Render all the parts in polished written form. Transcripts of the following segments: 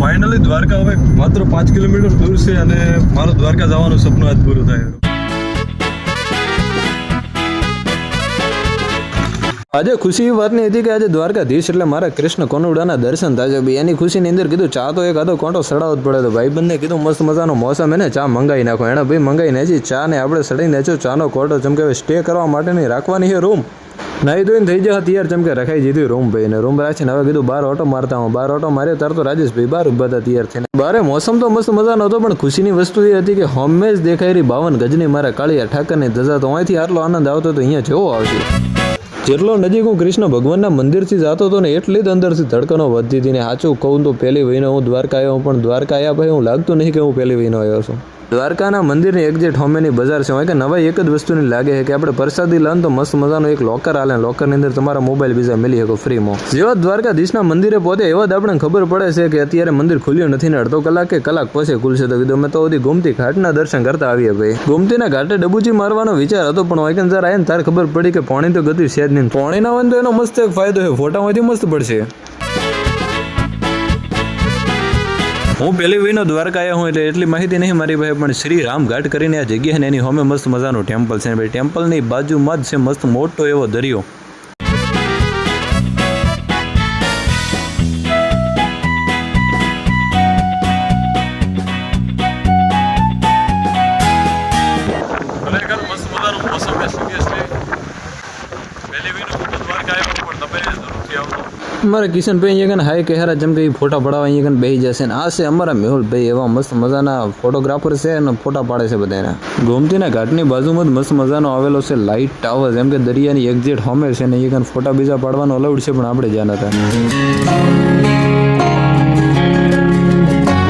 Finally Dwarka હવે માત્ર 5 kilometre દૂર છે અને મારું દ્વારકા જવાનું સપનું આજ પૂરું થાય. આજે ખુશી એ વાતની હતી કે આજે દ્વારકાધીશ એટલે મારા કૃષ્ણ કોનુડાના દર્શન થાય છે ભાઈ. એની ખુશીની અંદર કીધું ચા તો એક આધો કોંટો સડાવવો જ પડે. તો ભાઈ બંને કીધું મસ્ત મજાનો મોસમ એને ચા મંગાવી નાખો. એણે ભાઈ મંગાવી નાખી ચા ને આપણે સડી નાખ્યો ચાનો કોંટો. જેમ કે સ્ટે કરવા માટેની રાખવાની છે રૂમ. નાહી ધોઈને થઈ જાય તૈયાર. જેમ કે રખાઈ દીધી રૂમ ભાઈ ને રૂમ રાખીને હવે કીધું બાર ઓટો મારતા હું. બાર ઓટો માર્યો તાર તો રાજેશભાઈ બાર ઉભા હતા તૈયાર થઈને. બારે મોસમ તો મસ્ત મજાનો હતો પણ ખુશીની વસ્તુ એ હતી કે હોમેજ દેખાઈ રહી 52 ગજની મારા કાળિયા ઠાકરની ધજા. તો અહીંથી આટલો આનંદ આવતો તો અહીંયા જેવો આવશે. જેટલો નજીક હું કૃષ્ણ ભગવાનના મંદિરથી જતો હતો ને એટલી જ અંદરથી ધડકનો વધતી હતી. ને સાચું કહું તો પહેલી વહીને હું દ્વારકા આવ્યો પણ દ્વારકા આવ્યા ભાઈ હું લાગતું નહીં કે હું પહેલી વહીનો આવ્યો છું. દ્વારકાના મંદિરની એક્ઝેક્ટ હોમેની બજાર છે. હોય કે નવાઈ એક જ વસ્તુની લાગે છે કે આપણે પ્રસાદી લઈને તો મસ્ત મજાનું એક લોકર આલે. લોકરની અંદર તમારા મોબાઈલ બીજા મળી શકો ફ્રીમાં. જેવા દ્વારકાધીશના મંદિરે પહોંચે એવા જ આપણે ખબર પડે છે કે અત્યારે મંદિર ખુલ્યું નથી ને અડધો કલાક કે કલાક પછી ખુલશે. તો કીધું અમે તો બધી ગોમતી ઘાટના દર્શન કરતા આવીએ ભાઈ. ગોમતીના ઘાટે ડબુચી મારવાનો વિચાર હતો પણ હોય કે જરા આવીને તાર ખબર પડી કે પાણી તો ગતિ છે જ નહીં. પાણી ના હોય તો એનો મસ્ત એક ફાયદો છે ફોટામાંથી મસ્ત પડશે. હું પહેલી વહીનો દ્વારકા આવ્યો હું એટલે એટલી માહિતી નહીં મારી ભાઈ પણ શ્રી રામ ઘાટ કરીને આ જગ્યા છે ને એની હોમે મસ્ત મજાનું ટેમ્પલ છે ભાઈ. ટેમ્પલની બાજુમાં જ છે મસ્ત મોટો એવો દરિયો. અમારા કિશનભાઈ અહીંયા હાય કહેરા જેમ કે ફોટા પડાવવા અહીંયા બેસી જશે ને આ છે અમારા મેહુલભાઈ એવા મસ્ત મજાના ફોટોગ્રાફર છે અને ફોટા પાડે છે બધાના. ગોમતીના ઘાટની બાજુમાં જ મસ્ત મજાનો આવેલો છે લાઇટ ટાવર. જેમ કે દરિયાની એક્ઝેક્ટ હોમે છે ને અહીંયા ફોટા બીજા પાડવાનો અલાઉડ છે પણ આપણે જ્યાં હતા.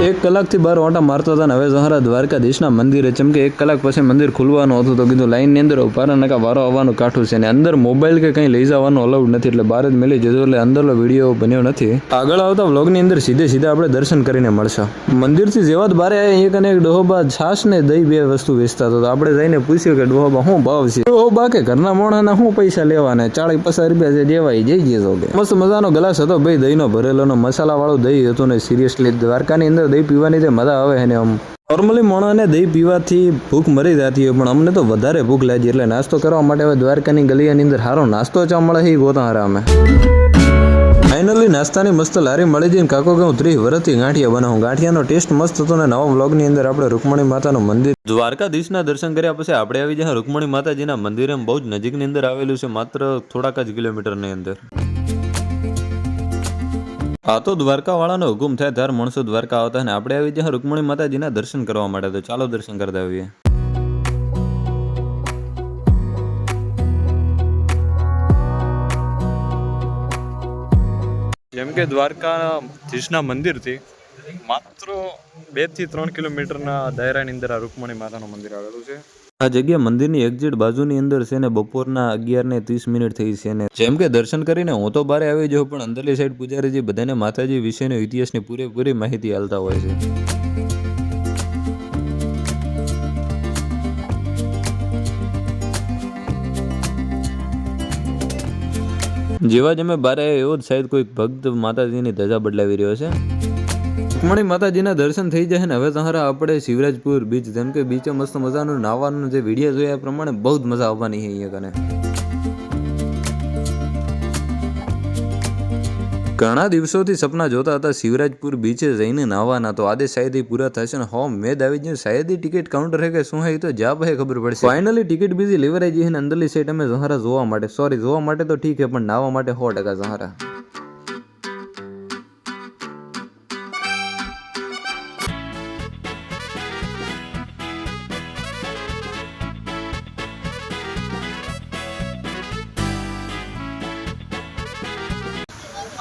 1 કલાકથી 12 ઓટા મારતો હતા ને હવે જહારા દ્વારકાધીશના મંદિરે. જેમ કે 1 કલાક પછી મંદિર ખુલવાનું હતું તો કીધું લાઈનની અંદર ઉભા નકા વારો આવવાનું કાઠું છે ને અંદર મોબાઈલ કે કંઈ લઈ જવાનું અલાઉડ નથી એટલે બહાર જ મેલી જજો. એટલે અંદરનો વિડીયો બન્યો નથી. આગળ આવતા વ્લોગની અંદર સીધે આપણે દર્શન કરીને મળશે. મંદિરથી જેવા જ બારે આવ્યા એક અને એક ડોહોબા છાશ ને દહીં 2 વસ્તુ વેચતા હતો. આપણે જઈને પૂછ્યું કે ડોહોબા શું ભાવ છે. ડોહોબા કે ઘરના મોણાના શું પૈસા લેવાના 40-50 રૂપિયા છે દેવાય જઈ જજો કે. મસ્ત મજાનો ગ્લાસ હતો ભાઈ દહીંનો ભરેલો મસાલા વાળું દહીં હતું ને સિરિયસલી દ્વારકાની અંદર દહીં પીવાની તે મજા આવે છે ને આમ નોર્મલી મોણાને દહીં પીવાથી ભૂખ મરી જતી હોય પણ અમને તો વધારે ભૂખ લાગી એટલે નાસ્તો કરવા માટે હવે દ્વારકાની ગલીની અંદર સારો નાસ્તો ચા મળે છે ગોતા હારા અમે. ફાઇનલી નાસ્તાની મસ્ત લારી મળી જઈને કાકો કે હું 30 વર્ષથી ગાંઠિયા બનાવું. ગાંઠિયાનો ટેસ્ટ મસ્ત હતો ને નવા વ્લોગની અંદર આપણે રૂકમણી માતાનું મંદિર દ્વારકાધીશના દર્શન કર્યા પછી આપણે આવી જ્યાં રૂકમણી માતાજીના મંદિર બહુ જ નજીકની અંદર આવેલું છે માત્ર થોડાક જ કિલોમીટરની અંદર. આ તો દ્વારકા વાળાનો હુકુમ થાય ત્યારે માણસો દ્વારકા આવતા ને આપણે આવી જ્યાં રૂકમણી માતાજીના દર્શન કરવા માટે. તો ચાલો દર્શન કરતા આવીએ. જેમ કે દ્વારકાધીશના મંદિરથી માત્ર 2 થી 3 કિલોમીટરના દાયરાની અંદર આ રૂકમણી માતાનું મંદિર આવેલું છે. આ જગ્યા મંદિરની એક્ઝેક્ટ બાજુની અંદર છે ને બપોરના 11:30 થઈ છે ને જેમ કે દર્શન કરીને હું તો બહાર આવી જાઉં પણ અંદરની સાઈડ પૂજારીજી બધાને માતાજી વિશેનો ઇતિહાસની પૂરેપૂરી માહિતી આલતા હોય છે. જેવા જ અમે બહાર આવ્યા એવો જ સાહેબ કોઈ ભક્ત માતાજીની ધજા બદલાવી રહ્યો છે. રૂકમણી માતાજીના દર્શન થઈ જાય ને હવે તમારા આપણે શિવરાજપુર બીચ જેમ કે બીચે મસ્ત મજાનું નાવાનું જે વિડીયો જોયા એ પ્રમાણે બહુ જ મજા આવવાની છે અહીંયા કને. ઘણા દિવસોથી સપના જોતા હતા શિવરાજપુર બીચે જઈને નાવાના. તો આજે શાયદ એ પૂરા થશે ને મેદ આવી જાય શાયદ એ ટિકિટ કાઉન્ટર હે કે શું હે તો જ્યાં પછી ખબર પડશે. ફાઇનલી ટિકિટ બીજી લેવરાઈ જઈ ને અંદરલી સાઈડ અમે જહારા જોવા માટે જોવા માટે તો ઠીક છે પણ નાવા માટે 100% જહારા.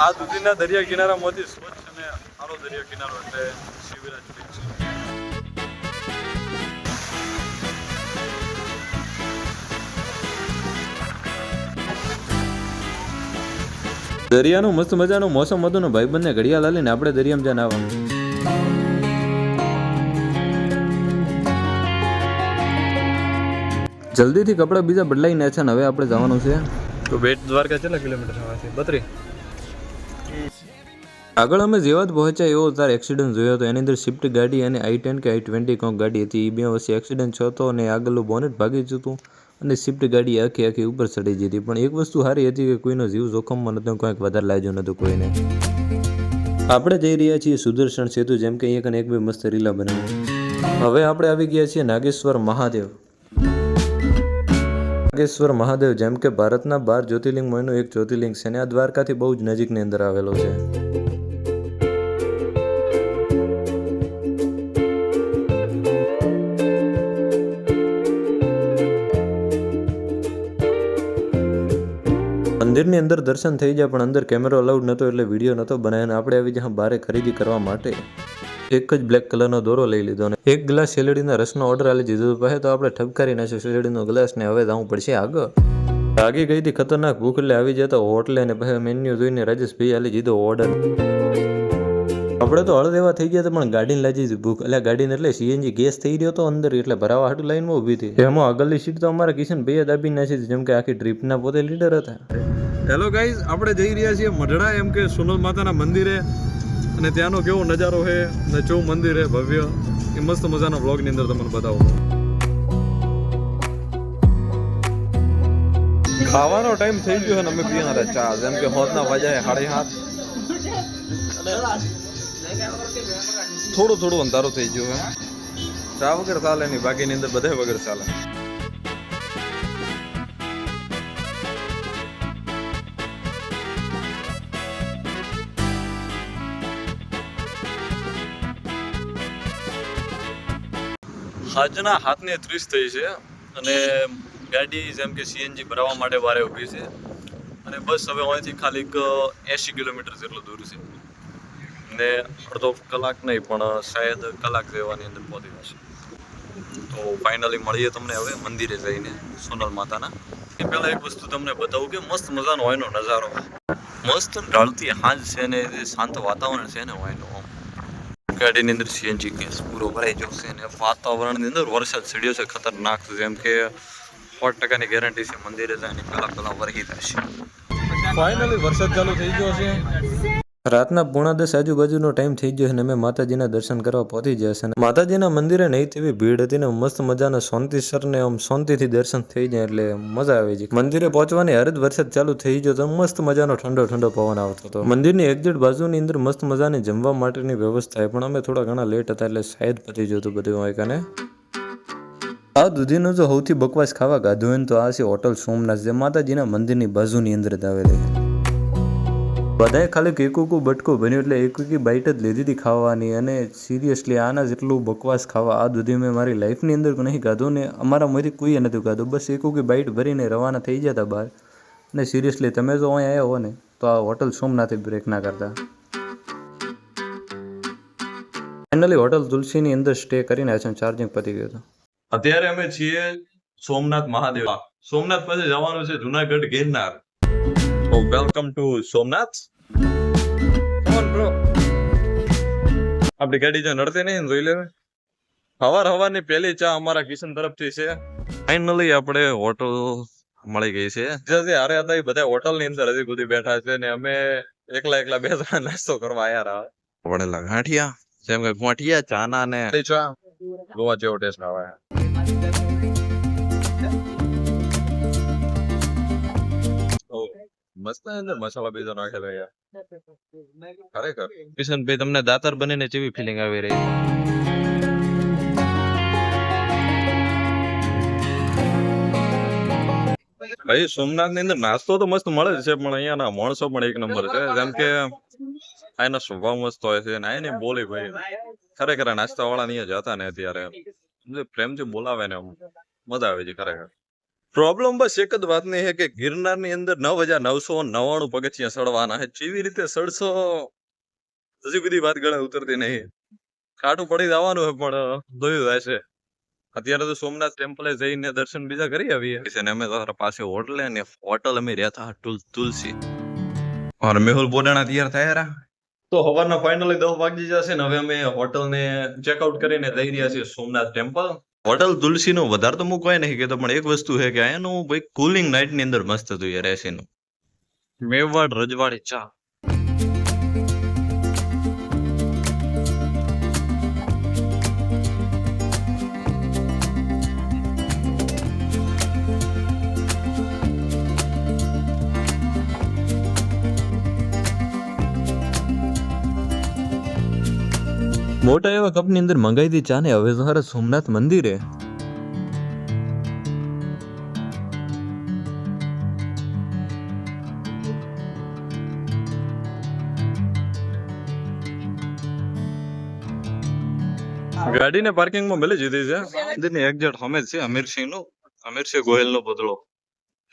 આ દૂધીના દરિયા કિનારામાંથી સ્વચ્છ અને સારો દરિયા કિનારો એટલે શિવરાજ બીચ છે. દરિયાનું મસ્ત મજાનું મોસમ હતું ને ભાઈબંધને ઘડિયાળ લાલીને આપણે દરિયામાં જ્યાં આવવાનું. જલ્દીથી કપડાં બીજા બદલાઈને છે ને હવે આપણે જવાનું છે. તો બેટ દ્વારકા કેટલા કિલોમીટર છે? 32. આગળ અમે જેવા જ પહોંચ્યા એવો તાર એક્સિડન્ટ જોયો હતો. એની અંદર સ્વિફ્ટ ગાડી અને i10 કે i20 કોઈક ગાડી હતી. એ બે વચ્ચે એક્સિડન્ટ થયો હતો અને આગળનું બોનેટ ભાગી ગયું હતું અને સ્વિફ્ટ ગાડી આખી ઉપર ચડી ગઈ હતી. પણ એક વસ્તુ સારી હતી કે કોઈનો જીવ જોખમમાં નહોતો, કંઈક વધારે લાગ્યું નહોતું કોઈને. આપણે જઈ રહ્યા છીએ સુદર્શન સેતુ, જેમ કે અહીંયા એક બે મસ્ત રીલા બનાવી. હવે આપણે આવી ગયા છીએ નાગેશ્વર મહાદેવ. નાગેશ્વર મહાદેવ જેમ કે ભારતના 12 જ્યોતિર્લિંગમાંનું એક જ્યોતિર્લિંગ છે અને આ દ્વારકાથી બહુ જ નજીકની અંદર આવેલો છે. મંદિરની અંદર દર્શન થઈ જાય પણ અંદર કેમેરો અલાઉડ નહોતો એટલે વિડીયો નહોતો બનાવ્યો. આપણે આવી જ્યાં બહાર ખરીદી કરવા માટે એક જ બ્લેક કલરનો દોરો લઈ લીધો અને એક ગ્લાસ શેરડીના રસનો ઓર્ડર આલી દીધો. પહેલા તો આપણે ઠપકારી નાખ્યો શેરડીનો ગ્લાસ ને હવે જવું પડશે આગળ. આગી ગઈ હતી ખતરનાક ભૂખ એટલે આવી જતા હોટલે ને પછી મેન્યુ જોઈને રાજેશભાઈ આલી દીધો ઓર્ડર. આપણે તો હળદેવા થઈ ગયા હતા પણ ગાડીને લાગી હતી ભૂખ. એટલે ગાડીને એટલે સીએનજી ગેસ થઈ રહ્યો હતો અંદર એટલે ભરાવા હાટું લાઈનમાં ઊભી હતી. એમાં આગળની સીટ તો અમારા કિશનભાઈએ દાબી નાખી હતી, જેમ કે આખી ટ્રીપના પોતે લીડર હતા. હેલો ગાઈઝ, આપણે જઈ રહ્યા છીએ મઢડા એમ કે સોનલ માતાના મંદિરે અને ત્યાંનો કેવો નજારો છે અને કેવું મંદિર છે ભવ્ય, એ મસ્ત મજાના વ્લોગની અંદર તમને બતાવું. ખાવાનો ટાઈમ થઈ ગયો અને અમે પીયા હતા ચા, જેમ કે હોદના વાજાએ 7:30. થોડું અંધારું થઈ ગયું હે. ચા વગર ચાલે નહીં, બાકીની અંદર બધા વગર ચાલે. આજના 7:30 થઈ છે અને ગાડી જેમ કે સીએનજી ભરાવવા માટે વારે ઊભી છે અને બસ હવે અહીંથી ખાલી 80 કિલોમીટર જેટલું દૂર છે ને અડધો કલાક નહીં પણ શાયદ કલાક જેવાની અંદર પહોંચી જશે. તો ફાઇનલી મળીએ તમને હવે મંદિરે જઈને સોનલ માતાના. એ પહેલાં એક વસ્તુ તમને બતાવું કે મસ્ત મજાનો હોયનો નજારો, મસ્ત ઢળતી સાંજ છે ને જે શાંત વાતાવરણ છે ને હોયનો. ગાડીની અંદર સીએનજી ગેસ પૂરો ભરાઈ જશે અને વાતાવરણની અંદર વરસાદ ચડ્યો છે ખતરનાક, જેમ કે 100% ગેરંટી છે મંદિરે જાય કલાક વરસી થશે. ફાઇનલી વરસાદ ચાલુ થઈ ગયો છે. રાતના 9:30 આજુબાજુનો ટાઈમ થઈ ગયો છે અને અમે માતાજીના દર્શન કરવા પહોંચી ગયા છે. માતાજીના મંદિરે નહીં તેવી ભીડ હતી ને મસ્ત મજાના શાંતિસર ને આમ શાંતિથી દર્શન થઈ જાય એટલે મજા આવી જાય. મંદિરે પહોંચવાની હર જ વરસાદ ચાલુ થઈ ગયો તો મસ્ત મજાનો ઠંડો પવન આવતો હતો. મંદિરની એક્ઝેક્ટ બાજુની અંદર મસ્ત મજાની જમવા માટેની વ્યવસ્થા પણ અમે થોડા ઘણા લેટ હતા એટલે શાયદ પતી જતું બધું હોય કને. આ દૂધીનો જો સૌથી બકવાસ ખાવા ગાધું હોય તો આ છે હોટલ સોમનાથ, જે માતાજીના મંદિરની બાજુની અંદર જ આવેલી. બધાએ ખાલી કેકુકુ બટકું બન્યું એટલે એક બાઈટ જ લીધી હતી ખાવાની અને સિરિયસલી આના જેટલું બકવાસ ખાવા આ દૂધી મેં મારી લાઈફની અંદર નહીં ખાધું ને અમારા માંથી કોઈએ નથી ખાધું. બસ એક બાઈટ ભરીને રવાના થઈ ગયા હતા બહાર. ને સિરિયસલી તમે જો અહીં આવ્યા હો ને તો આ હોટલ સોમનાથે બ્રેક ના કરતા. ફાઇનલી હોટલ તુલસીની અંદર સ્ટે કરીને આવ્યા છે, ચાર્જિંગ પતી ગયું હતું. અત્યારે અમે છીએ સોમનાથ મહાદેવ. સોમનાથ પછી જવાનું છે જુનાગઢ ગિરનાર. Welcome to Somnath. આપણી ગાડી જો નડતી નહીં જોઈ લે. હવારની પહેલી ચા અમારા કિશન તરફથી છે. ફાઇનલી આપણે હોટલ મળી ગઈ છે. જે હારે હતા એ બધા હોટલ ની અંદર હજી સુધી બેઠા છે ને અમે એકલા 2 જણા નાસ્તો કરવા આવ્યા. વણેલા ગાંઠિયા, જેમ કે ગાંઠિયા ચાના ને ચા ગોવા જેવો ટેસ્ટ આવે. મસ્ત અંદર મસાલા બીજો નાખેલો યાર. ખરેખર કિશનભાઈ તમને દાતર બનીને કેવી ફિલિંગ આવી રહી? ભાઈ સોમનાથ ની અંદર નાસ્તો તો મસ્ત મળે છે પણ અહીંયાના માણસો પણ એક નંબર છે. જેમ કે આનો સ્વભાવ મસ્ત હોય છે અને આની બોલી ભાઈ ખરેખર નાસ્તા વાળા નહીં જતા ને અત્યારે પ્રેમથી બોલાવે ને મજા આવે છે ખરેખર. પ્રોબ્લેમ બસ એક જ વાતની છે કે ગિરનારની અંદર 9,999 પગથિયા ચડવાના છે. જેવી રીતે ચડશો હજી બધી વાત ગળે ઉતરતી નહીં. કાઠું પડી જવાનું છે પણ જોયું જાય છે. અત્યારે તો સોમનાથ ટેમ્પલે જઈને દર્શન બીજા કરી આવીએ અને અમે તમારા પાસે હોટલ અમે રહ્યા હતા તુલસી. और मेहुल बोडाणा तैयार થયા તો સવારના ફાઇનલી 10 વાગી જશે ને હવે અમે હોટલને ચેકઆઉટ કરીને જઈ રહ્યા છીએ સોમનાથ ટેમ્પલ. હોટલ તુલસીનો વધારે તો હું કોઈ નહીં કહેતો પણ એક વસ્તુ છે કે અહીંયાનું ભાઈ કુલિંગ નાઇટ ની અંદર મસ્ત હતું યાર. એસીનું મેવાડ રજવાડી ચા મોટા એવા કપની અંદર મંગાવી હતી ચા ને હવે તમારા સોમનાથ મંદિરે. ગાડીને પાર્કિંગમાં મળી દીધી છે. મંદિરની એક્ઝેક્ટ સામે જ છે અમીરસિંહ ગોહિલનો પુતળો,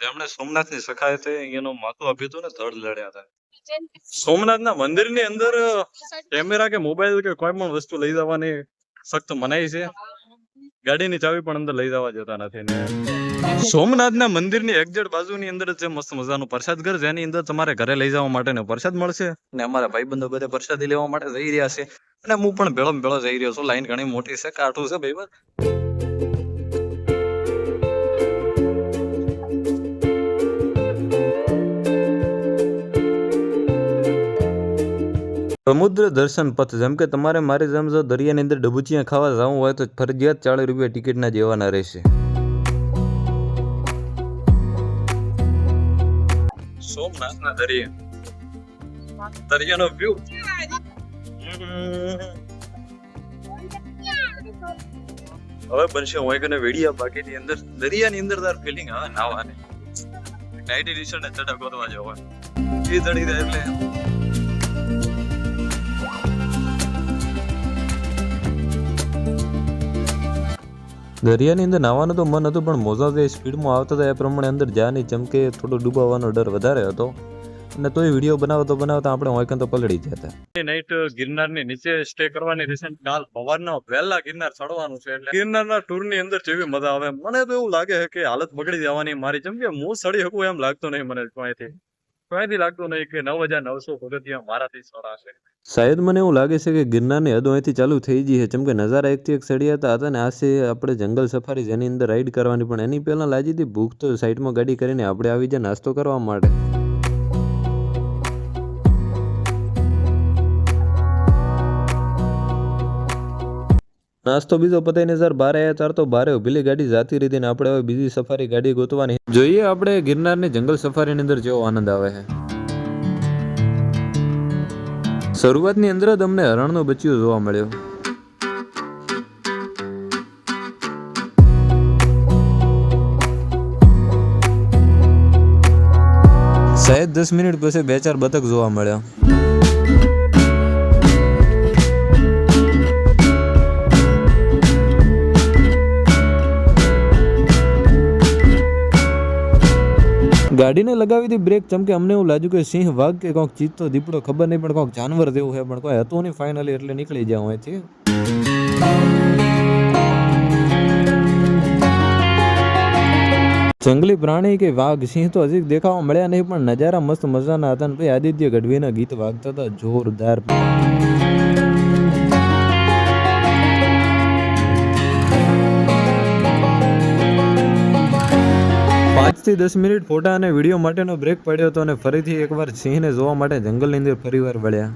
જેમણે સોમનાથની સખાયતે એનું માથું આપ્યું હતું ને ધડ લડ્યા હતા. સોમનાથના મંદિરની અંદર કેમેરા કે મોબાઈલ કે કોઈ પણ વસ્તુ લઈ જવાની સખ્ત મનાઈ છે. ગાડીની ચાવી પણ અંદર લઈ જવા જતા નથી. ને સોમનાથના મંદિરની એક્ઝેક્ટ બાજુની અંદર જે મસ્ત મજાનું પ્રસાદ ઘર, જેની અંદર તમારે ઘરે લઈ જવા માટે પ્રસાદ મળશે. ને અમારા ભાઈબંધો બધા પ્રસાદી લેવા માટે જઈ રહ્યા છે અને હું પણ ભેળો જઈ રહ્યો છું. લાઈન ઘણી મોટી છે, કાઠું છે ભાઈબંધ. સમુદ્ર દર્શન પથ, જેમ કે તમારે મારી જેમ જો દરિયાની અંદર ડબુચિયા ખાવા જવું હોય તો ફરજિયાત 40 રૂપિયા ટિકિટના જેવાના રહેશે. સોમનાથના દરિયાનો વ્યૂ. હવે બનશે હોય કે વેડિયા બાકીની અંદર દરિયાની અંદર તાર ફિલિંગ આવે નાવાની. નાઈટી ટી-શર્ટ ને ચડા ગોતવા જવો એ ચડી જાય એટલે દરિયાની અંદર નાવાનું તો મન હતું, પણ મોજા જે સ્પીડમાં આવતા હતા એ પ્રમાણે અંદર જાની ચમકે થોડો ડૂબાવાનો ડર વધારે હતો. અને તોય વિડીયો બનાવતા આપણે હોય તો પલળી જતા. નાઈટ ગિરનારની નીચે સ્ટે કરવાની રહેશે. કાલ સવારના વહેલા ગિરનાર ચડવાનું છે, એટલે ગિરનારના ટૂરની અંદર જેવી મજા આવે. મને તો એવું લાગે છે કે હાલત બગડી જવાની મારી, જેમ કે હું ચડી શકું એમ લાગતું નહીં મને. ક્યાંયથી લાગતું નહીં કે 9900 પગથિયા મારાથી ચડાશે. શાયદ મને એવું લાગે છે કે ગિરનારની હદ અહીંથી ચાલુ થઈ ગઈ છે, જેમ કે નજારા એકથી એક ચડિયાતા હતા ને. આ છે આપણે જંગલ સફારી, જેની અંદર રાઈડ કરવાની, પણ એની પહેલા લાગી હતી ભૂખ. તો સાઈડમાં ગાડી કરીને આપણે આવી જાય નાસ્તો કરવા માટે. નાસ્તો બીજો પતાઈને સર બાર આવ્યા ચાર તો બારે ઉભેલી ગાડી જાતી રહી ને આપણે હવે બીજી સફારી ગાડી ગોતવાની. જોઈએ આપણે ગિરનારની જંગલ સફારીની અંદર જેવો આનંદ આવે છે. શરૂઆતની અંદર જ અમને હરણનો બચ્ચું જોવા મળ્યો. શાયદ 10 મિનિટ પછી 2-4 બતક જોવા મળ્યા. ગાડીને લગાવી હતી બ્રેક, ચમકે અમને એવું લાગ્યું કે સિંહ, વાઘ કે કોઈક ચીતો દીપડો, ખબર નહીં, પણ કોઈક જાનવર જેવું છે, પણ કોઈ હતું નહીં ફાઇનલી. એટલે નીકળી જાવ અહીંથી. જંગલી પ્રાણી કે વાઘ, સિંહ તો હજી દેખાવા મળ્યા નહીં, પણ નજારા મસ્ત મજાના હતા. ને ભાઈ આદિત્ય ગઢવીના ગીત વાગતા હતા જોરદાર. 5 થી 10 મિનિટ ફોટા અને વિડીયો માટેનો બ્રેક પડ્યો હતો અને ફરીથી એકવાર સિંહને જોવા માટે જંગલની અંદર ફરીવાર વળ્યા.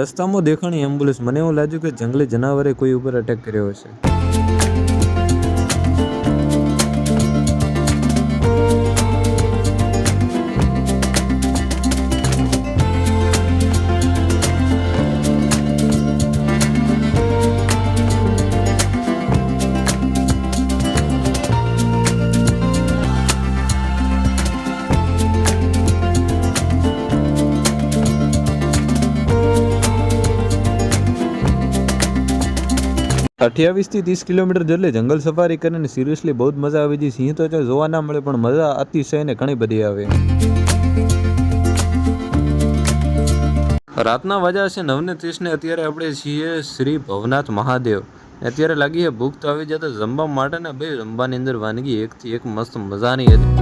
રસ્તામાં દેખાણી એમ્બ્યુલન્સ. મને એવું લાગ્યું કે જંગલી જનાવરે કોઈ ઉપર અટેક કર્યો હશે. અઠ્યાવીસ થી 30 કિલોમીટર જેટલી જંગલ સફારી કરીને સિરિયસલી બહુ જ મજા આવી હતી. સિંહ તો જોવા ના મળે, પણ મજા અતિશય ને ઘણી બધી આવે. રાતના વાગ્યા છે 9:30 ને અત્યારે આપણે છીએ શ્રી ભવનાથ મહાદેવ. અત્યારે લાગી છે ભૂખ, તો આવી જતા જમવા માટે ને ભાઈ જમવાની અંદર વાનગી એકથી એક મસ્ત મજાની હતી.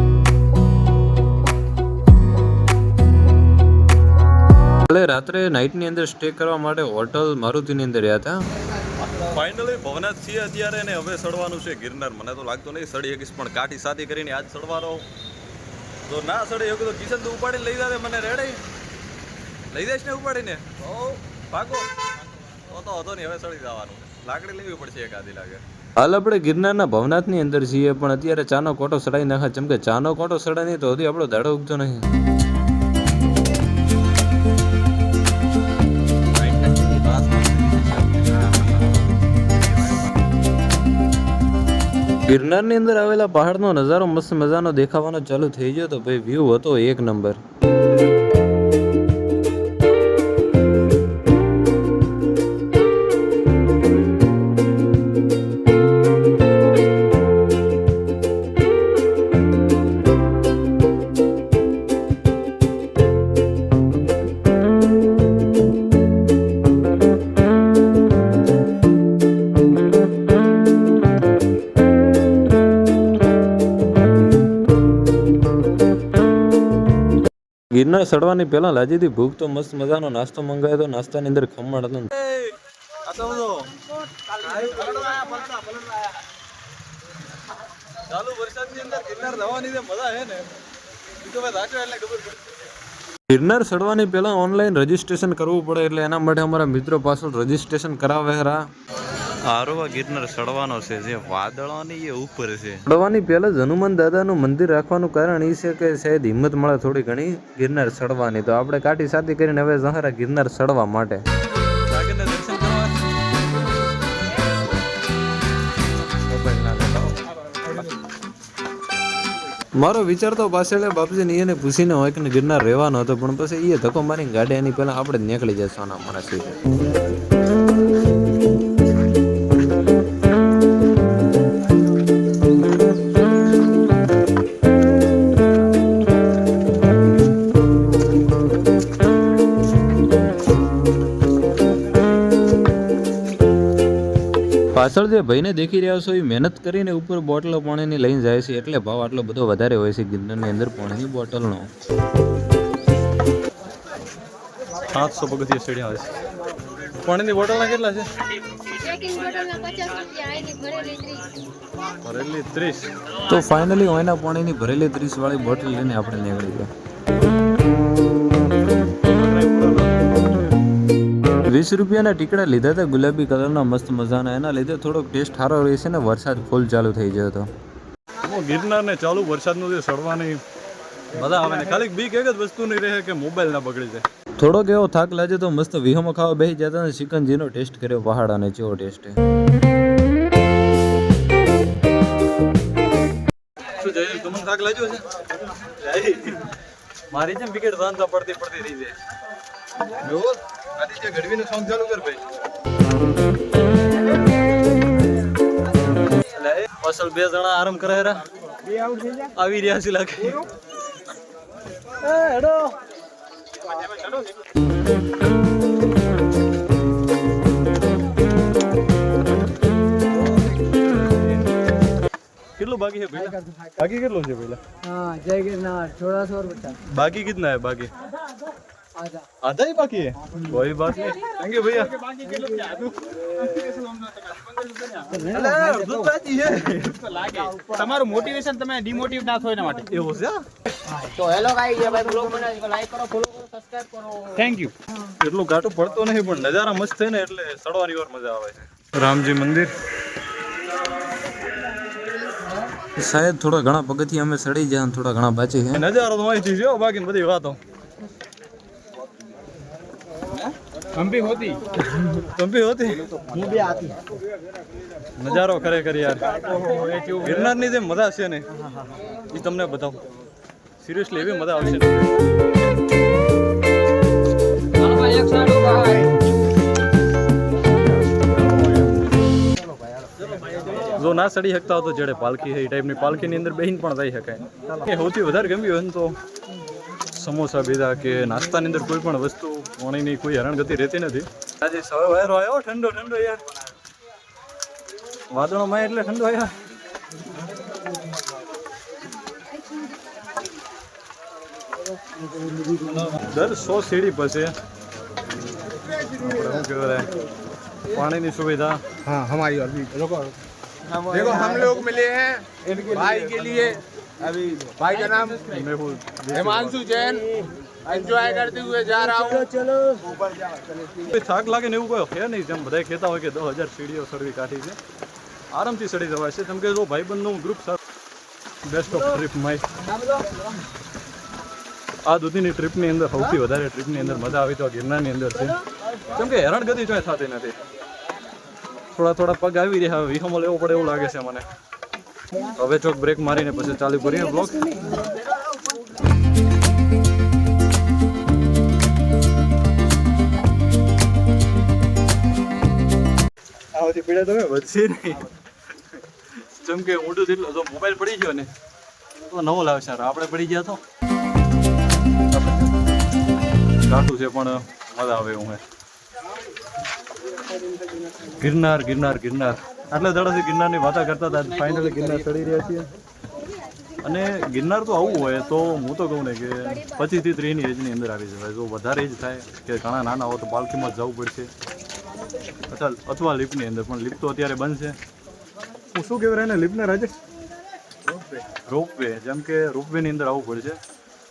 કાલે રાત્રે નાઇટની અંદર સ્ટે કરવા માટે હોટલ મારુતિની અંદર રહ્યા હતા. ફાઇનલી ભવનાથ છીએ અત્યારે ને હવે ચડવાનું છે ગિરનાર. મને તો લાગતું નહીં ચડી શકીશ, પણ કાઠી સાથી કરીને આજ ચડવાનો. તો ના ચડી શકું તો કિશન તો ઉપાડીને લઈ જાય મને. રેડી લઈ જઈશ ને ઉપાડીને? ઓ પાકો તો હતો નહીં, હવે ચડી જવાનું. લાકડી લેવી પડશે એકાદી લાગે. હાલ આપણે ગિરનારના ભવનાથની અંદર છીએ, પણ અત્યારે ચાનો કોટો સડાઈ નાખે. ચમ કે ચાનો કોટો સડાય નહીં તો હજી આપણો દાડો ઉગતો નહીં. ગિરનારની અંદર આવેલા પહાડનો નજારો મસ્ત મજાનો દેખાવાનો ચાલુ થઈ ગયો. તો ભાઈ વ્યૂ હતો એક નંબર. ગિરનાર ચડવાની પહેલા લાજીથી ભૂખ તો મસ્ત મજાનો નાસ્તો મંગાવ્યો તો. નાસ્તાની અંદર ખમણ હતું. ગિરનાર ચડવાની પહેલા ઓનલાઈન રજીસ્ટ્રેશન કરવું પડે, એટલે એના માટે અમારા મિત્રો પાછળ રજીસ્ટ્રેશન કરાવે. આરોવા ગિરનાર ચડવાનો છે, જે વાદળોની એ ઉપર છે. ચડવાની પહેલા જ હનુમાન દાદાનું મંદિર રાખવાનું કારણ એ છે કે શાયદ હિંમત મળે થોડી ઘણી ગિરનાર ચડવાની. તો આપણે કાઠી સાથી કરીને હવે જહરા ગિરનાર ચડવા માટે. મારો વિચાર તો પાછળ બાપજીને એને પૂછીને હોય કે ગિરનાર રહેવાનો હતો, પણ પછી એ ધક્કો મારીને ગાડી એની પહેલા આપણે જ નીકળી જાય સોના માણસ. પાછળ જે ભાઈને દેખી રહ્યા છો એ મહેનત કરીને ઉપર બોટલો પાણીની લઈને જાય છે, એટલે ભાવ આટલો બધો વધારે હોય છે ગિરનારની અંદર પાણીની બોટલનો. 700 પગથિયા ચડ્યા છે. પાણીની બોટલના કેટલા છે? ભરેલી 30. તો ફાઇનલી ઓયના પાણીની ભરેલી 30 વાળી બોટલ લઈને આપણે નીકળી ગયા. 20 રૂપિયાના ટીકડા લીધા હતા ગુલાબી કલરના મસ્ત મજાના. એના લીધે થોડોક ટેસ્ટ સારો રહેશે ને વરસાદ ફૂલ ચાલુ થઈ ગયો હતો. ગિરનાર ને ચાલુ વરસાદનું જે ચડવાની મજા આવે ને, ખાલી બીક એક જ વસ્તુ નહીં રહે કે મોબાઈલ ના બગડી જાય. થોડોક એવો થાક લાગે તો મસ્ત વિહમો ખાવા બેસી જતા ને ચિકનજીનો ટેસ્ટ કર્યો પહાડ, અને ચેવો ટેસ્ટ. શું જય તમને થાક લાગ્યો છે? મારી જેમ વિકેટ બાંધતા પડતી રહી જાય. આદિત્ય ગઢવીનું સોંગ ચાલુ કર ભાઈ. અસલ 2 જણા આરામ કરે આવી રહ્યા છે લાગે. હેડો કેટલું બાકી છે ભાઈ? બાકી કેટલું છે પહેલા? हाँ जय गिरनार थोड़ा सा और बचा बाकी कितना है? बाकी आधा ही बाकी है. कोई बात नहीं. थैंक यू भैया. તમારું મોટિવેશન તમે ડિમોટિવ ના થાય એના માટે. એવું છે? तो हेलो गाइस ये भाई ब्लॉग बनाए इसको लाइक करो फॉलो करो सब्सक्राइब करो. Thank you. એટલું ઘાટું પડતો નહીં, પણ નજારા મસ્ત છે ને એટલે ચડવાની વાર મજા આવે છે. રામજી મંદિર શાયદ થોડા ઘણા પગથિયા અમે ચડી જાય અને થોડા ઘણા બાકી છે. નજારો તો માહિતી છે, બાકી બધી વાતો કંપી હોતી કંપી હોતી. मूवी आती નજારો ખરેખર યાર ગિરનારની જે મજા છે ને એ તમને બતાવું. સિરિયસલી એવી મજા આવશે. જો ના ચડી શકતા હો તો જેડે પાલકી છે એ ટાઈપની પાલકીની અંદર બેહીને પણ જઈ શકાય. એ સૌથી વધારે ગમ્યું હોય ને તો સમોસા બીજા કે નાસ્તાની અંદર કોઈ પણ વસ્તુ પાણીની કોઈ હેરાનગતિ રહેતી નથી. આજે સવારે વાયરો આવ્યો ઠંડો ઠંડો યાર, વાદળોમાં એટલે ઠંડો આવ્યા. દર 100 સીડી પછી આપણે શું કહેવાય પાણીની સુવિધા. हाँ हमारी और भी देखो हम लोग मिले हैं भाई के लिए. अभी भाई का नाम મેહુલ हिमांशु जैन. एंजॉय करते हुए जा रहा हूँ. चलो થાક લાગે ને એવું કોઈ છે નહીં. જેમ બધા કહેતા હોય કે 10,000 સીડીઓ ચડવી કાઢી છે, આરામથી ચડી જવાય છે. કેમ કે જો ભાઈબંધનું ગ્રુપ સાથે બેસ્ટ ઓફ ટ્રીપ માય આ સુધીની ટ્રીપની અંદર સૌથી વધારે ટ્રીપની અંદર મજા આવી તો ગિરનારની અંદર છે. કેમ કે હેરાનગતિ જોઈ થતી નથી. થોડા પગ આવી રહ્યા, વિહમો લેવો પડે એવું લાગે છે મને. હવે ચોક બ્રેક મારીને પછી ચાલુ કરીએ બ્લોગ. આવાથી પીડા તમે વધશે નહીં. જેમ કે ઊંડું જેટલો જો મોબાઈલ પડી ગયો ને તો નવો લાવશે. આપણે પડી ગયા તો કાઠું છે પણ મજા આવે એવું. ગિરનાર આટલા દાડાથી ગિરનારની વાતા કરતા હતા. ફાઇનલી ગિરનાર ચડી રહ્યા છીએ. અને ગિરનાર તો આવું હોય તો હું તો કહું ને કે 25 થી 30 ની એજની અંદર આવી જવાય. જો વધારે એજ થાય કે ઘણા નાના હોય તો પાલખીમાં જવું પડશે અથવા લિફ્ટની અંદર. પણ લિફ્ટ તો અત્યારે બંધ છે. હું શું કહેવાય એને લિફ્ટને રાજેશ? રોપવે. જેમ કે રોપવેની અંદર આવવું પડશે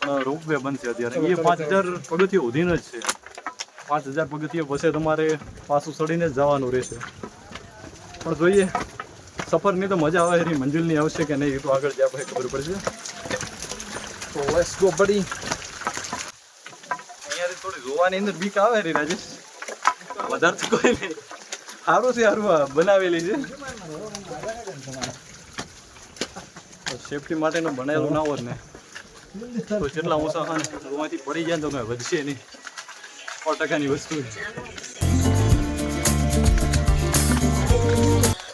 પણ રોપવે બંધ છે અત્યારે. એ 5000 પગથિયા ઉધીને જ છે. 5000 પગથિયા પછી તમારે પાછું ચડીને જ જવાનું રહેશે. પણ જોઈએ સફરની તો મજા આવે એની મંજિલની આવશે કે નહીં એ તો આગળ જ્યાં પછી ખબર પડશે. તો લેટ્સ ગો બડી. અહીંયાથી થોડી જોવાની અંદર બીક આવે રી રાજેશ. વધારે તો કોઈ નહીં. સારું છે બનાવેલી છે. સેફટી માટેનું બનાવેલું ના હોત ને તો જેટલા ઊંચા હોય ને એમાંથી પડી જાય તો કંઈ વધશે નહીં. 100%ની વસ્તુ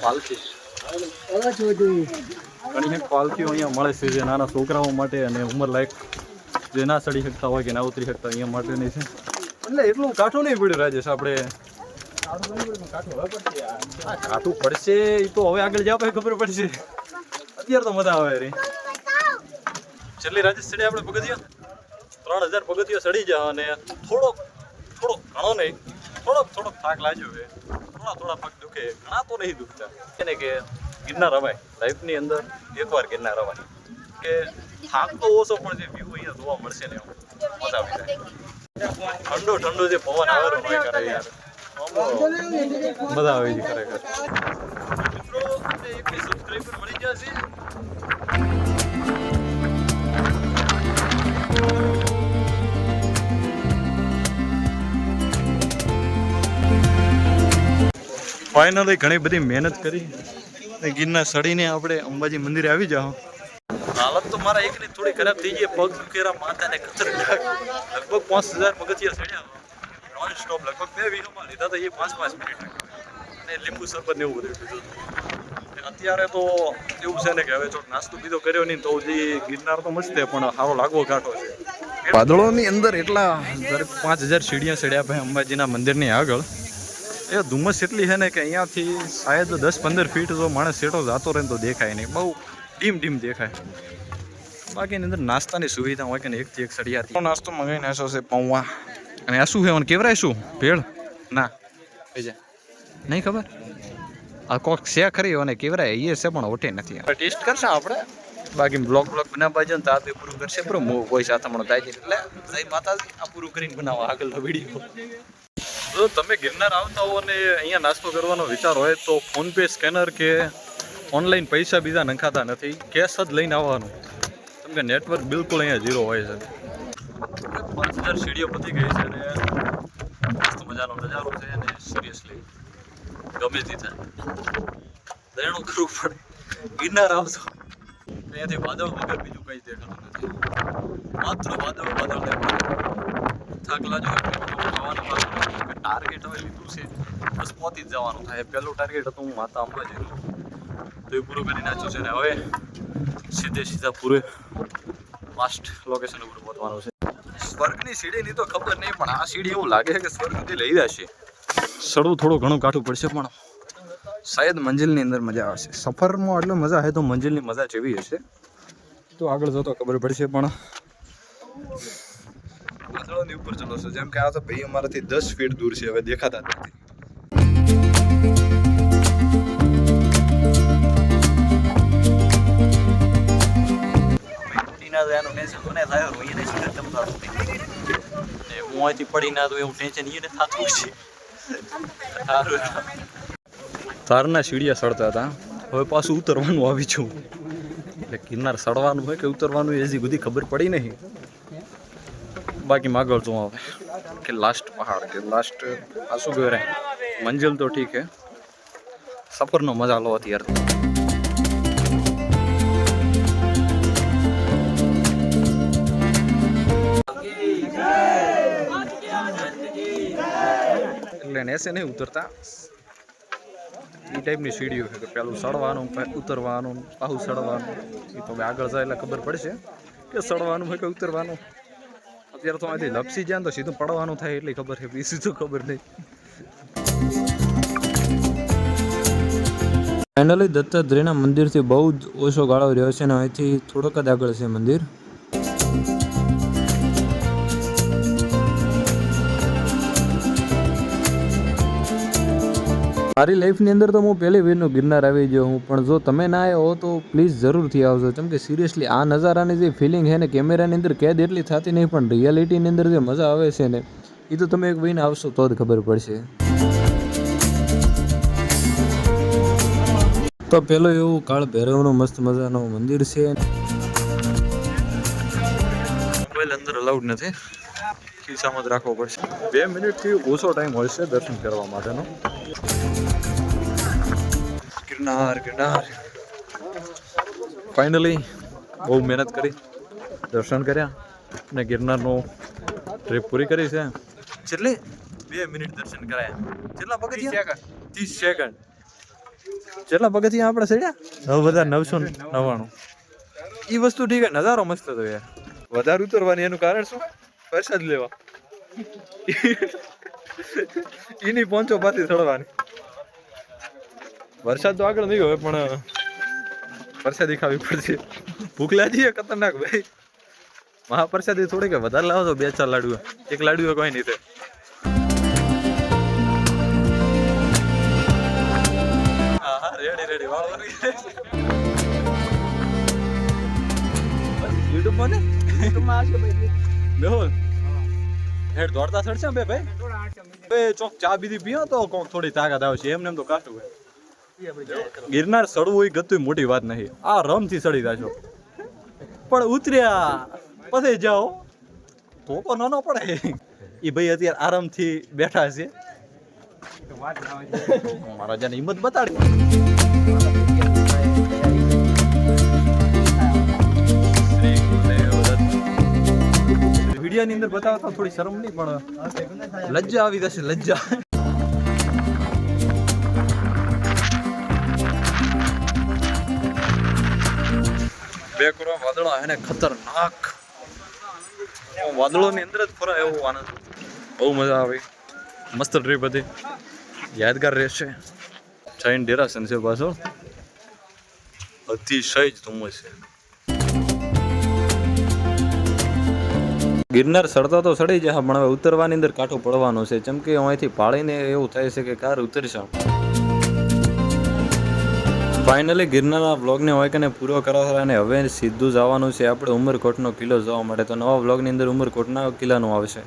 પાલખી. ઘણી પાલખીઓ અહીંયા મળે છે જે નાના છોકરાઓ માટે અને ઉંમરલાયક જે ના ચડી શકતા હોય કે ના ઉતરી શકતા અહીંયા માટેની છે. એટલે એટલું કાઠું નહીં પડ્યું રાજેશ. આપણે કાઠું પડશે એ તો હવે આગળ જ્યાં પછી ખબર પડશે. અત્યારે તો મજા આવે રે. છેલ્લી રાજેશ ચડી આપણે પગથિયા 3000 પગથિયા ચડી જાય અને થોડોક ઘણો નહીં થોડોક થાક લાગ્યો છે. થોડા પગ દુખે, ઘણા તો નહીં દુખતા. એને કે ગિરનાર રવાય લાઈફની અંદર એકવાર ગિરનાર રવાય કે થાક તો ઓછો પણ જે વ્યૂ અહીંયા જોવા મળશે ને મજા આવી જાય. ઠંડો જે પવન આવે હોય કરે યાર મજા આવી જાય ખરેખર. મિત્રો આપણે એક સબસ્ક્રાઈબર મળી ગયા છે. ફાઇનલી ઘણી બધી મહેનત કરી ગિરનાર ચડીને આપણે અંબાજી મંદિરે આવી જાઓ. હાલત તો મારા એકની થોડી ખરાબ થઈ ગઈ. પગ દુખેરા, માથાને ખતરનાક. લગભગ 5000 પગથિયા ચડ્યા નોન સ્ટોપ. લગભગ 2 વીડિયોમાં લીધા હતા એ 5 મિનિટ અને લીંબુ શરબત ને એવું બધું પીધું. અત્યારે તો એવું છે ને કે હવે થોડો નાસ્તો બીજો કર્યો નહીં તો જે ગિરનાર તો મસ્ત પણ સારો લાગવો કાંઠો છે. વાદળોની અંદર એટલા 5000 સીડીਆਂ ચડ્યા ભાઈ અંબાજીના મંદિરની આગળ. એ ધુમ્મસ એટલી છે ને કે અહીંયાથી શાયદ 10-15 ફીટ જો માણસ સેટો જતો રહે તો દેખાય નહીં. બહુ ડીમ દેખાય. બાકીની અંદર નાસ્તાની સુવિધા હોય કે ને એકથી એક સળિયાથી નાસ્તો મંગાવીને આશો છે પૌવા. અને આ શું છે મને કેવરાય શું ભેળ ના બીજા નહીં ખબર. આ કોક છે ખરી અને કેવરાય એ છે પણ ઓટે નથી. ટેસ્ટ કરશે આપણે. બાકી બ્લોગ બનાવવા જાય ને તો આ પૂરું કરશે બરો કોઈ સાથે મને થાય એટલે જય માતાજી. આ પૂરું કરીને બનાવવા આગળનો વિડીયો. જો તમે ગિરનાર આવતા હો અને અહીંયા નાસ્તો કરવાનો વિચાર હોય તો ફોનપે સ્કેનર કે ઓનલાઈન પૈસા બીજા નખાતા નથી. કેશ જ લઈને આવવાનું. કેમ કે નેટવર્ક બિલકુલ અહીંયા ઝીરો હોય છે. 5000 સીડીઓ પતી ગઈ છે અને મસ્ત મજાનો નજારો છે અને સિરિયસલી ગમે તે થાય દયણું કરવું પડે. ગિરનાર આવશો અહીંયાથી વાદળ વગર બીજું કંઈ દેખાતું નથી. માત્ર વાદળ દેખાય. થાક લાગ્યો ટાર્ગેટ હવે લીધું છે બસ પહોંચી જ જવાનું થાય. પહેલું ટાર્ગેટ હતું હું માતા અંબાજી તો એ પૂરું કરી નાખ્યું છે ને હવે સીધા પૂરે લાસ્ટ લોકેશન ઉપર પહોંચવાનું છે. સ્વર્ગની સીડીની તો ખબર નહીં પણ આ સીડી એવું લાગે છે કે સ્વર્ગથી લઈ જશે. ચડવું થોડું ઘણું કાઠું પડશે પણ શાયદ મંજિલની અંદર મજા આવશે. સફરમાં એટલે મજા આવે તો મંજિલની મજા જેવી હશે તો આગળ જતો ખબર પડશે. પણ વાદળોની ઉપર ચલો છો જેમ કે આ તો ભાઈ અમારાથી 10 ફીટ દૂર છે હવે દેખાતા જ નથી. હું અહીંથી પડી ના તો એવું ટેન્શન એને થતું છે. તારના સીડિયા સડતા હતા હવે પાછું ઉતરવાનું આવી છું એટલે ગિરનાર સડવાનું હોય કે ઉતરવાનું એ હજી બધી ખબર પડી નહીં બાકી આગળ શું આવે કે લાસ્ટ પહાડ કે લાસ્ટ આ શું કહેવાય મંજિલ તો ઠીક હે સફરનો મજા લો અત્યારે એટલે એસે નહીં ઉતરતા એ ટાઈપની સીડીઓ છે કે પેલું સડવાનું ઉતરવાનું પાછું સડવાનું એ તો હવે આગળ જાય એટલે ખબર પડશે કે સડવાનું હોય કે ઉતરવાનું અત્યારે તો અહીંથી લપસી જાય ને તો સીધું પડવાનું થાય એટલી ખબર છે બીજું તો ખબર નહીં ફાઇનલી દત્તાત્રેયના મંદિરથી બહુ જ ઓછો ગાળો રહ્યો છે અને અહીંથી થોડોક જ આગળ છે મંદિર. મારી લાઈફની અંદર તો હું પહેલી વીરનું ગિરનાર આવી ગયો હું, પણ જો તમે ના આવ્યો હો તો પ્લીઝ જરૂરથી આવજો, કેમ કે સિરિયસલી આ નજારાની જે ફિલિંગ છે ને કેમેરાની અંદર કેદ એટલી થતી નહીં, પણ રિયાલિટીની અંદર જે મજા આવે છે ને એ તો તમે એક વહીને આવશો તો જ ખબર પડશે. તો પેલો એવું કાળ ભૈરવનું મસ્ત મજાનું મંદિર છે. મોબાઈલ અંદર અલાઉડ નથી, ખિસ્સામાં જ રાખવો પડશે. 2 મિનિટથી ઓછો ટાઈમ હોય છે દર્શન કરવા માટેનો. ગિરનાર ફાઇનલી બહુ મહેનત કરી, દર્શન કર્યા અને ગિરનારનો ટ્રીપ પૂરી કરી છે. કેટલી 2 મિનિટ દર્શન કરાયા. કેટલા પગથિયા? 30 સેકન્ડ. કેટલા પગથિયા આપણે ચડ્યા? 9,999. એ વસ્તુ ઠીક છે, નજારો મસ્ત હતો યાર. વધારે ઉતરવાની એનું કારણ શું? પ્રસાદ લેવા. એની પોંચો પાછી ચડવાની. વરસાદ તો આગળ નહીં હોય પણ પ્રસાદી ખાવી પડશે. ભૂખ લાગી ખતરનાક ભાઈ. મહાપ્રસાદી થોડી કે વધારે લાવો તો 2-4 લાડુ, એક લાડુ કોઈ નહીં થાય. હા રેડી યુટ્યુબ માં આવશે ભાઈ. મેહુલ હેડ દોડતા ચડશે બે ભાઈ. ચોક ચા બીજી પીઓ તો કોક થોડી તાકાત આવશે, એમને એમ તો કાઢું હોય. ગિરનાર ચડવું એ ગતું મોટી વાત નહીં, આ રમથી ચડી જાશો, પણ ઉતર્યા પછી જાઓ તો નાનો પડે. એ ભાઈ અત્યારે આરામથી બેઠા છે. મારા જાને હિંમત બતાડી. વિડીયોની અંદર બતાવતા થોડી શરમ નહીં, પણ લજ્જા આવી જશે, લજ્જા. બે કરોડ વાદળા એને ખતરનાક વાદળોની અંદર જ ફરાય એવો આનંદ. બહુ મજા આવી, મસ્ત ટ્રીપ હતી, યાદગાર રહેશે. જૈન ડેરાસન છે પાછો, અતિશય જ ધુમ્મસ છે. ગિરનાર સડતા તો સડી જાય, પણ હવે ઉતરવાની અંદર કાંઠો પડવાનો છે, જેમ કે અહીંથી પાળીને એવું થાય છે કે કાર ઉતરશે. ફાઇનલી ગિરનારના વ્લોગને હોય કે પૂરો કરવા અને હવે સીધું જવાનું છે આપણે ઉમરકોટનો કિલ્લો જોવા માટે. તો નવા વ્લોગની અંદર ઉમરકોટના કિલ્લાનું આવશે.